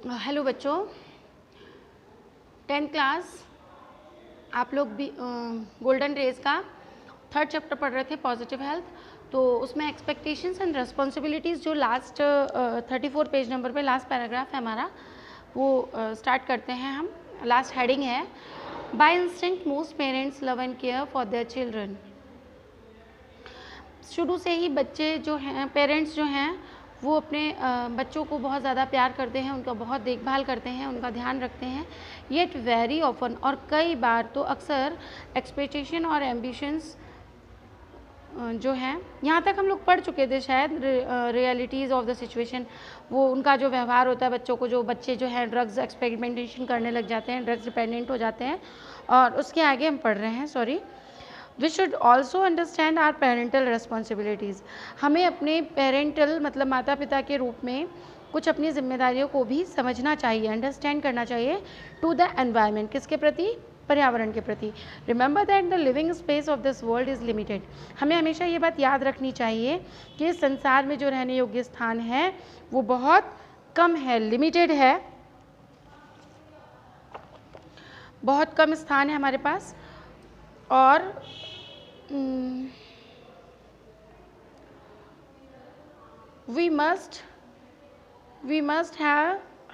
Hello बच्चों, 10th class आप लोग भी गोल्डन रेज का 3rd चैप्टर पढ़ रहे थे, पॉजिटिव हेल्थ। तो उसमें एक्सपेक्टेशंस एंड रिस्पॉन्सिबिलिटीज़ जो लास्ट 34 पेज नंबर पे लास्ट पैराग्राफ है हमारा, वो स्टार्ट करते हैं हम। लास्ट हेडिंग है, by instinct most parents love and care for their children. शुरू से ही बच्चे जो हैं, पेरेंट्स जो हैं, वो अपने बच्चों को बहुत ज़्यादा प्यार करते हैं, उनका बहुत देखभाल करते हैं, उनका ध्यान रखते हैं। येट वेरी ऑफन, और कई बार तो अक्सर एक्सपेक्टेशन और एम्बिशंस जो हैं, यहाँ तक हम लोग पढ़ चुके थे शायद, रियलिटीज़ ऑफ द सिचुएशन, वो उनका जो व्यवहार होता है बच्चों को, जो बच्चे जो हैं ड्रग्स एक्सपेरिमेंटेशन करने लग जाते हैं, ड्रग्स डिपेंडेंट हो जाते हैं। और उसके आगे हम पढ़ रहे हैं, sorry, we should also understand our parental responsibilities. हमें अपने पेरेंटल मतलब माता पिता के रूप में कुछ अपनी जिम्मेदारियों को भी समझना चाहिए, अंडरस्टैंड करना चाहिए। टू द एनवायरनमेंट, किसके प्रति? पर्यावरण के प्रति। Remember that the living space of this world is limited. हमें हमेशा ये बात याद रखनी चाहिए कि इस संसार में जो रहने योग्य स्थान है वो बहुत कम है, लिमिटेड है, बहुत कम स्थान है हमारे पास। और we must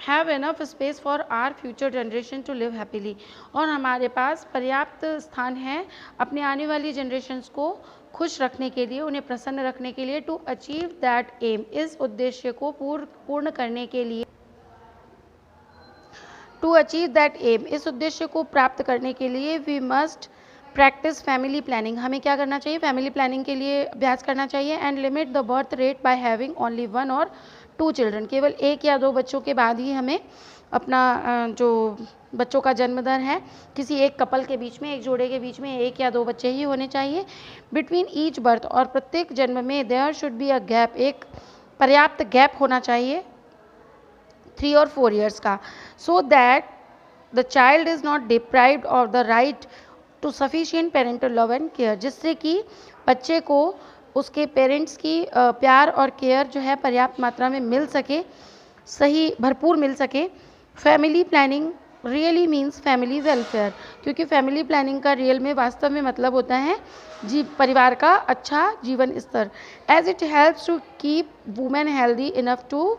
have enough space for our future generation to live happily। और हमारे पास पर्याप्त स्थान है अपने आने वाली जनरेशन्स को खुश रखने के लिए, उन्हें प्रसन्न रखने के लिए। टू अचीव दैट एम, इस उद्देश्य को पूर्ण करने के लिए, टू अचीव दैट एम, इस उद्देश्य को प्राप्त करने के लिए we must practise family planning. हमें क्या करना चाहिए? फैमिली प्लानिंग के लिए अभ्यास करना चाहिए। And limit the birth rate by having only 1 और 2 चिल्ड्रन। केवल 1 या 2 बच्चों के बाद ही हमें अपना जो बच्चों का जन्म दर है, किसी एक कपल के बीच में, एक जोड़े के बीच में 1 या 2 बच्चे ही होने चाहिए। बिटवीन ईच बर्थ, और प्रत्येक जन्म में there should be a gap, एक पर्याप्त गैप होना चाहिए 3 और 4 ईयर्स का, so that the child is not deprived of the right to sufficient parental love and care. जिससे कि बच्चे को उसके पेरेंट्स की प्यार और केयर जो है पर्याप्त मात्रा में मिल सके, सही भरपूर मिल सके। Family planning really means family welfare, क्योंकि फैमिली प्लानिंग का रियल में, वास्तव में मतलब होता है परिवार का अच्छा जीवन स्तर। As it helps to keep women healthy enough to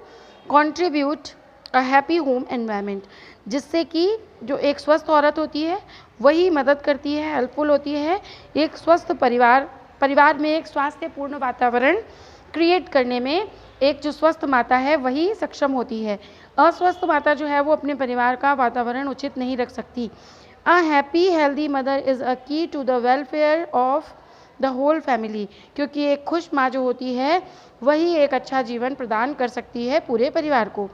contribute a happy home environment. जिससे कि जो एक स्वस्थ औरत होती है वही मदद करती है, हेल्पफुल होती है एक स्वस्थ परिवार में एक स्वास्थ्यपूर्ण वातावरण क्रिएट करने में। एक जो स्वस्थ माता है वही सक्षम होती है। अस्वस्थ माता जो है वो अपने परिवार का वातावरण उचित नहीं रख सकती। A happy healthy mother is a key to the welfare of the whole family, क्योंकि एक खुश माँ जो होती है वही एक अच्छा जीवन प्रदान कर सकती है पूरे परिवार को।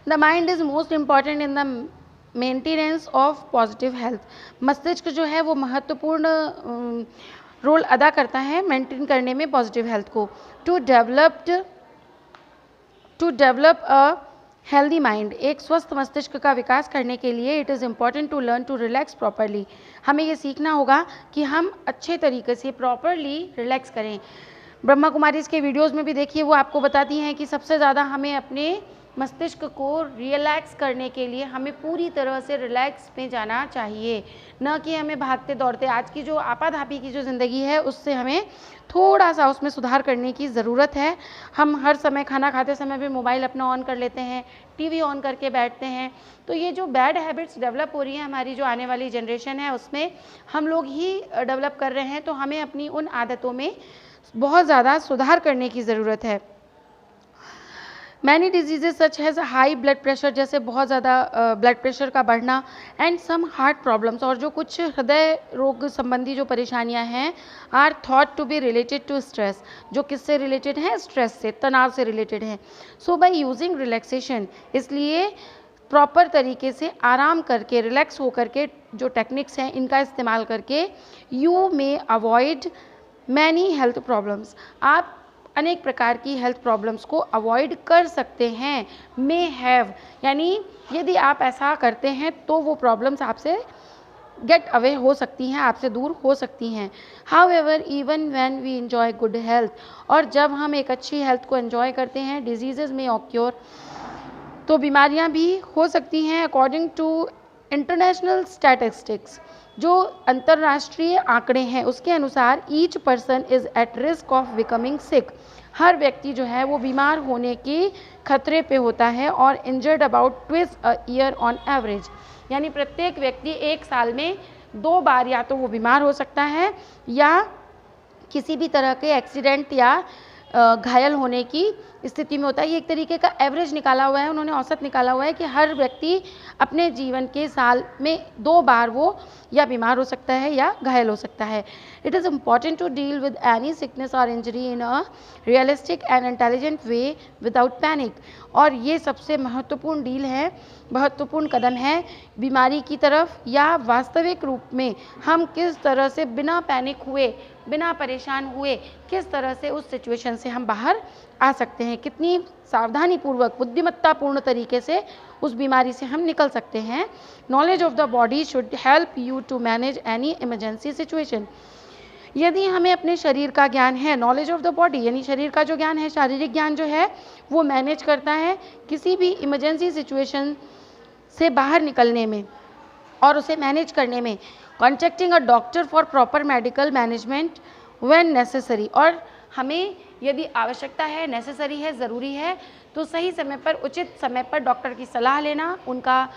The mind is most important in the maintenance of positive health. मस्तिष्क जो है वो महत्वपूर्ण रोल अदा करता है मेंटेन करने में पॉजिटिव हेल्थ को। To develop a healthy mind, एक स्वस्थ मस्तिष्क का विकास करने के लिए it is important to learn to relax properly. हमें ये सीखना होगा कि हम अच्छे तरीके से प्रॉपरली रिलैक्स करें। ब्रह्मा कुमारी इसके वीडियोज़ में भी देखिए, वो आपको बताती हैं कि सबसे ज़्यादा हमें अपने मस्तिष्क को रिलैक्स करने के लिए हमें पूरी तरह से रिलैक्स में जाना चाहिए, न कि हमें भागते दौड़ते। आज की जो आपाधापी की जो ज़िंदगी है उससे हमें थोड़ा सा उसमें सुधार करने की ज़रूरत है। हम हर समय खाना खाते समय भी मोबाइल अपना ऑन कर लेते हैं, टीवी ऑन करके बैठते हैं। तो ये जो बैड हैबिट्स डेवलप हो रही हैं हमारी जो आने वाली जनरेशन है उसमें हम लोग ही डेवलप कर रहे हैं। तो हमें अपनी उन आदतों में बहुत ज़्यादा सुधार करने की ज़रूरत है। Many diseases such has high blood pressure, जैसे बहुत ज़्यादा ब्लड प्रेशर का बढ़ना, एंड सम हार्ट प्रॉब्लम्स, और जो कुछ हृदय रोग संबंधी जो परेशानियां हैं, are thought to be related to stress, जो किससे रिलेटेड है? स्ट्रेस से, तनाव से रिलेटेड है। सो बाय यूजिंग रिलैक्सेशन, इसलिए प्रॉपर तरीके से आराम करके, रिलैक्स होकर के जो टेक्निक्स हैं इनका इस्तेमाल करके you may avoid many health problems, आप अनेक प्रकार की हेल्थ प्रॉब्लम्स को अवॉइड कर सकते हैं। मे हैव, यानी यदि आप ऐसा करते हैं तो वो प्रॉब्लम्स आपसे गेट अवे हो सकती हैं, आपसे दूर हो सकती हैं। However even when we enjoy good health, और जब हम एक अच्छी हेल्थ को एंजॉय करते हैं, डिजीजेज में ऑक्योर, तो बीमारियां भी हो सकती हैं अकॉर्डिंग टू इंटरनेशनल स्टैटिस्टिक्स, जो अंतर्राष्ट्रीय आंकड़े हैं उसके अनुसार each person is at risk of becoming sick. हर व्यक्ति जो है वो बीमार होने के खतरे पे होता है और injured about twice a year on average, यानी प्रत्येक व्यक्ति एक साल में 2 बार या तो वो बीमार हो सकता है या किसी भी तरह के एक्सीडेंट या घायल होने की स्थिति में होता है। ये एक तरीके का एवरेज निकाला हुआ है, उन्होंने औसत निकाला हुआ है कि हर व्यक्ति अपने जीवन के साल में 2 बार वो या बीमार हो सकता है या घायल हो सकता है। It is important to deal with any sickness और injury in a realistic and intelligent way without panic. और ये सबसे महत्वपूर्ण डील है, महत्वपूर्ण कदम है बीमारी की तरफ, या वास्तविक रूप में हम किस तरह से बिना पैनिक हुए, बिना परेशान हुए, किस तरह से उस सिचुएशन से हम बाहर आ सकते हैं, कितनी सावधानीपूर्वक बुद्धिमत्तापूर्ण तरीके से उस बीमारी से हम निकल सकते हैं। Knowledge of the body should help you to manage any emergency situation. यदि हमें अपने शरीर का ज्ञान है, नॉलेज ऑफ द बॉडी यानी शरीर का जो ज्ञान है, शारीरिक ज्ञान जो है वो मैनेज करता है किसी भी इमरजेंसी सिचुएशन से बाहर निकलने में और उसे मैनेज करने में। Contacting a doctor for proper medical management when necessary, और हमें यदि आवश्यकता है, नेसेसरी है, ज़रूरी है, तो सही समय पर, उचित समय पर डॉक्टर की सलाह लेना, उनका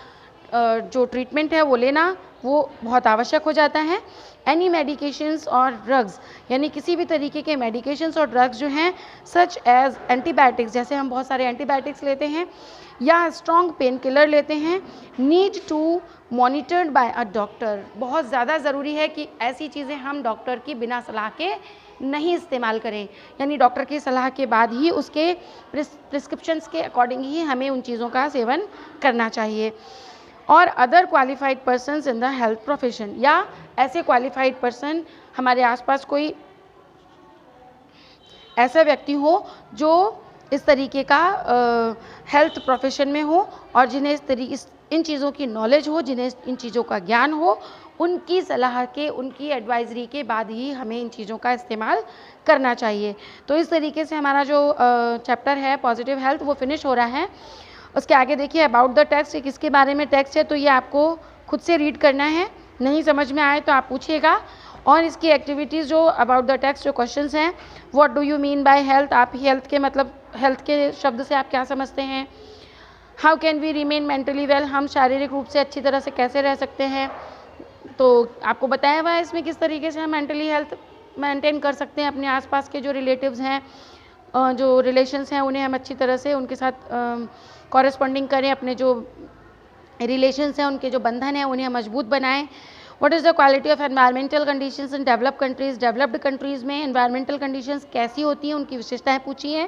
जो ट्रीटमेंट है वो लेना, वो बहुत आवश्यक हो जाता है। एनी मेडिकेशंस और ड्रग्स, यानी किसी भी तरीके के मेडिकेशंस और ड्रग्स जो हैं, सच एज एंटीबायोटिक्स, जैसे हम बहुत सारे एंटीबायोटिक्स लेते हैं या स्ट्रॉन्ग पेन किलर लेते हैं, need to monitored by a doctor. बहुत ज़्यादा ज़रूरी है कि ऐसी चीज़ें हम डॉक्टर की बिना सलाह के नहीं इस्तेमाल करें, यानी डॉक्टर की सलाह के बाद ही उसके प्रिस्क्रिप्शंस के अकॉर्डिंग ही हमें उन चीज़ों का सेवन करना चाहिए। और other qualified persons in the health profession, या ऐसे क्वालिफाइड पर्सन हमारे आसपास कोई ऐसा व्यक्ति हो जो इस तरीके का हेल्थ प्रोफेशन में हो और जिन्हें इन चीज़ों की नॉलेज हो, जिन्हें इन चीज़ों का ज्ञान हो, उनकी सलाह के, उनकी एडवाइजरी के बाद ही हमें इन चीज़ों का इस्तेमाल करना चाहिए। तो इस तरीके से हमारा जो चैप्टर है पॉजिटिव हेल्थ वो फिनिश हो रहा है। उसके आगे देखिए अबाउट द टेक्स्ट, किसके बारे में टेक्स्ट है, तो ये आपको खुद से रीड करना है, नहीं समझ में आए तो आप पूछिएगा। और इसकी एक्टिविटीज़ जो अबाउट द टेक्स्ट जो क्वेश्चंस हैं, what do you mean by health, आप हेल्थ के मतलब हेल्थ के शब्द से आप क्या समझते हैं। How can we remain mentally well, हम शारीरिक रूप से अच्छी तरह से कैसे रह सकते हैं। तो आपको बताया हुआ है इसमें किस तरीके से हम मेंटली हेल्थ मेंटेन कर सकते हैं। अपने आसपास के जो रिलेटिव्स हैं, जो रिलेशंस हैं, उन्हें हम अच्छी तरह से उनके साथ कॉरेस्पॉन्डिंग करें, अपने जो रिलेशंस हैं, उनके जो बंधन हैं, उन्हें मजबूत बनाएं। What is the quality of environmental conditions in developed countries, developed countries में एनवायरमेंटल कंडीशंस कैसी होती हैं, उनकी विशेषताएं पूछी हैं।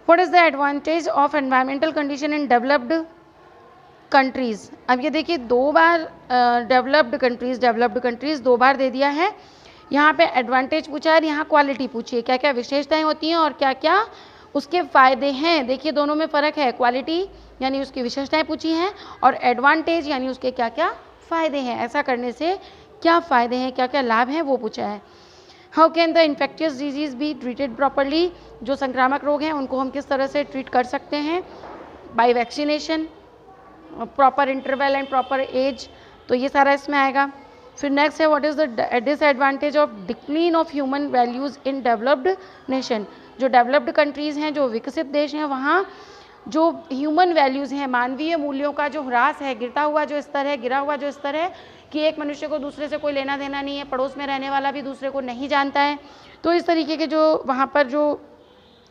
What is the advantage of environmental condition in developed countries. अब ये देखिए 2 बार डेवलप्ड कंट्रीज़ 2 बार दे दिया है। यहाँ पे एडवांटेज पूछा है, यहाँ क्वालिटी पूछी है, क्या क्या विशेषताएं होती हैं और क्या क्या उसके फ़ायदे हैं। देखिए दोनों में फ़र्क है, क्वालिटी यानी उसकी विशेषताएं पूछी हैं और एडवांटेज यानी उसके क्या क्या फ़ायदे हैं, ऐसा करने से क्या फ़ायदे हैं, क्या क्या लाभ हैं वो पूछा है। How can the infectious disease be treated properly, जो संक्रामक रोग हैं उनको हम किस तरह से ट्रीट कर सकते हैं। By vaccination, proper interval and proper age, तो ये सारा इसमें आएगा। फिर नेक्स्ट है what is the disadvantage of decline of human values in developed nation. जो डेवलप्ड कंट्रीज़ हैं, जो विकसित देश हैं, वहाँ जो ह्यूमन वैल्यूज़ हैं, मानवीय मूल्यों का जो ह्रास है, गिरता हुआ जो स्तर है, गिरा हुआ जो स्तर है कि एक मनुष्य को दूसरे से कोई लेना देना नहीं है, पड़ोस में रहने वाला भी दूसरे को नहीं जानता है। तो इस तरीके के जो वहाँ पर जो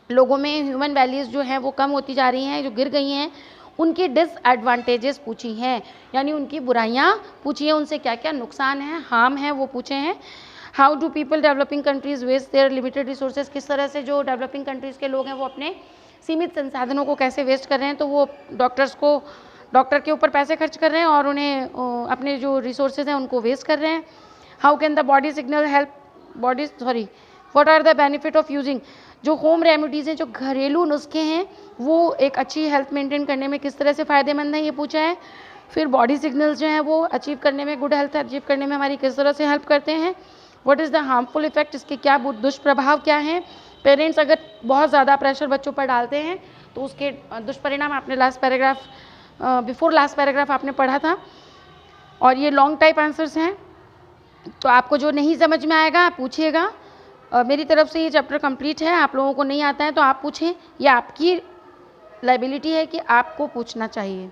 लोगों में ह्यूमन वैल्यूज़ जो हैं वो कम होती जा रही हैं, जो गिर गई हैं, उनकी डिसएडवांटेजेस पूछी हैं, यानी उनकी बुराइयां पूछी हैं, उनसे क्या क्या नुकसान है, हार्म है, वो पूछे हैं। How do people developing countries waste their limited resources, किस तरह से जो डेवलपिंग कंट्रीज़ के लोग हैं वो अपने सीमित संसाधनों को कैसे वेस्ट कर रहे हैं। तो वो डॉक्टर के ऊपर पैसे खर्च कर रहे हैं और उन्हें अपने जो रिसोर्सेज हैं उनको वेस्ट कर रहे हैं। How can the body signal help what are the benefit of using, जो होम रेमेडीज़ हैं, जो घरेलू नुस्खे हैं, वो एक अच्छी हेल्थ मेंटेन करने में किस तरह से फ़ायदेमंद है, ये पूछा है। फिर बॉडी सिग्नल्स जो हैं वो अचीव करने में, गुड हेल्थ अचीव करने में हमारी किस तरह से हेल्प करते हैं। What is the harmful effect, इसके क्या दुष्प्रभाव क्या हैं। पेरेंट्स अगर बहुत ज़्यादा प्रेशर बच्चों पर डालते हैं तो उसके दुष्परिणाम आपने last paragraph, before last paragraph आपने पढ़ा था। और ये लॉन्ग टाइप आंसर्स हैं, तो आपको जो नहीं समझ में आएगा आप पूछिएगा। मेरी तरफ से ये चैप्टर कंप्लीट है। आप लोगों को नहीं आता है तो आप पूछें, ये आपकी लायबिलिटी है कि आपको पूछना चाहिए।